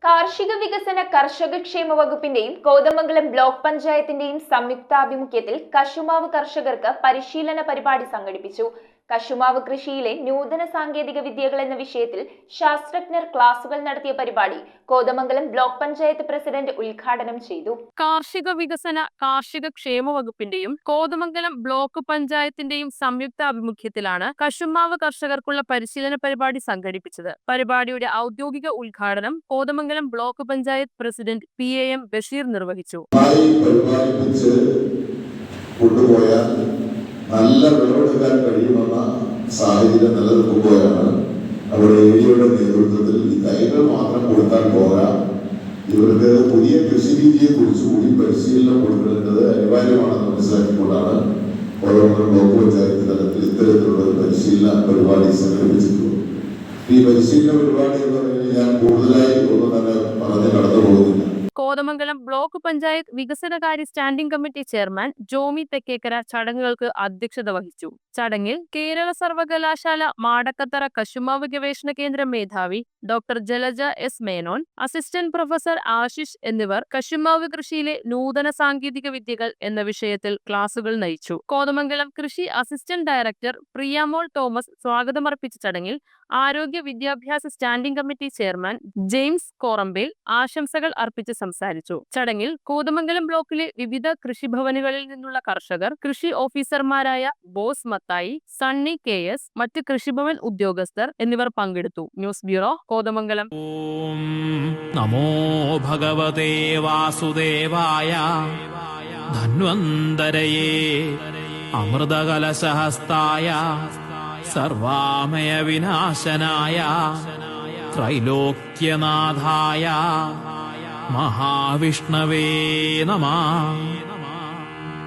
കാർഷിക വികസന കർഷകക്ഷേമ വകുപ്പിന്റെയും കോതമംഗലം ബ്ലോക്ക് പഞ്ചായത്തിന്റെയും സംയുക്താഭിമുഖ്യത്തിൽ കശുമാവ് കർഷകർക്ക് പരിശീലന പരിപാടി സംഘടിപ്പിച്ചു. കശുമാവ് കൃഷിയിലെ നൂതന സാങ്കേതിക വിദ്യകൾ എന്ന വിഷയത്തിൽ ശാസ്ത്രജ്ഞർ ക്ലാസുകൾ നടത്തിയ പരിപാടി കോതമംഗലം ബ്ലോക്ക് പഞ്ചായത്ത് പ്രസിഡന്റ് ഉദ്ഘാടനം ചെയ്തു. കാർഷിക വികസന കാർഷിക ക്ഷേമ വകുപ്പിന്റെയും കോതമംഗലം ബ്ലോക്ക് പഞ്ചായത്തിന്റെയും സംയുക്താഭിമുഖ്യത്തിലാണ് കശുമാവ് കർഷകർക്കുള്ള പരിശീലന പരിപാടി സംഘടിപ്പിച്ചത്. പരിപാടിയുടെ ഔദ്യോഗിക ഉദ്ഘാടനം Kothamangalam block panchayat president PAM Basheer നിർവഹിച്ചു. നല്ല വിളവെടുക്കാൻ കഴിയുമെന്ന സാഹചര്യം നിലനിൽക്കുമ്പോഴാണ് അവിടെ ഏരിയയുടെ നേതൃത്വത്തിൽ ഈ തൈകൾ മാത്രം കൊടുത്താൽ പോരാ, ഇവർക്ക് പുതിയ കൃഷി രീതിയെ കുറിച്ച് കൂടി പരിശീലനം കൊടുക്കേണ്ടത് അനിവാര്യമാണെന്ന് മനസ്സിലാക്കിക്കൊണ്ടാണ് കോതമംഗലം ബ്ലോക്ക് പഞ്ചായത്ത് തലത്തിൽ ഇത്തരത്തിലുള്ള ഒരു പരിശീലന പരിപാടി സംഘടിപ്പിച്ചിട്ടുള്ളത്. ഈ പരിശീലന പരിപാടി എന്ന് പറയുന്നത് ഞാൻ കൂടുതലായി ഒന്നും തന്നെ പറഞ്ഞ് കടന്നു പോകുന്നില്ല. കോതമംഗലം ബ്ലോക്ക് പഞ്ചായത്ത് വികസനകാര്യ standing committee chairman Jomy Thekkekara ചടങ്ങുകൾക്ക് അധ്യക്ഷത വഹിച്ചു. ചടങ്ങിൽ കേരള സർവകലാശാല മാടക്കത്തറ കശുമാവ് ഗവേഷണ കേന്ദ്രം മേധാവി doctor Jalaja S. Menon, assistant professor Ashish എന്നിവർ കശുമാവ് കൃഷിയിലെ നൂതന സാങ്കേതിക വിദ്യകൾ എന്ന വിഷയത്തിൽ ക്ലാസുകൾ നയിച്ചു. കോതമംഗലം കൃഷി അസിസ്റ്റന്റ് ഡയറക്ടർ പ്രിയമോൾ തോമസ് സ്വാഗതമർപ്പിച്ച ചടങ്ങിൽ ആരോഗ്യ വിദ്യാഭ്യാസ standing committee chairman James Korampel ആശംസകൾ അർപ്പിച്ച് സംസാരിച്ചു. ചടങ്ങിൽ കോതമംഗലം ബ്ലോക്കിലെ വിവിധ കൃഷിഭവനുകളിൽ നിന്നുള്ള കർഷകർ, കൃഷി ഓഫീസർമാരായ ബോസ് മത്തായി, സണ്ണി KS, മറ്റ് കൃഷിഭവൻ ഉദ്യോഗസ്ഥർ എന്നിവർ പങ്കെടുത്തു. News bureau, Kothamangalam. ഓം നമോ ഭഗവതേ വാസുദേവായ ധന്വന്തരയേ അമൃതകലശഹസ്തായ സർവാമയ വിനാശനായ ത്രൈലോക്യനാഥായ മഹാവിഷ്ണവേ നമഃ.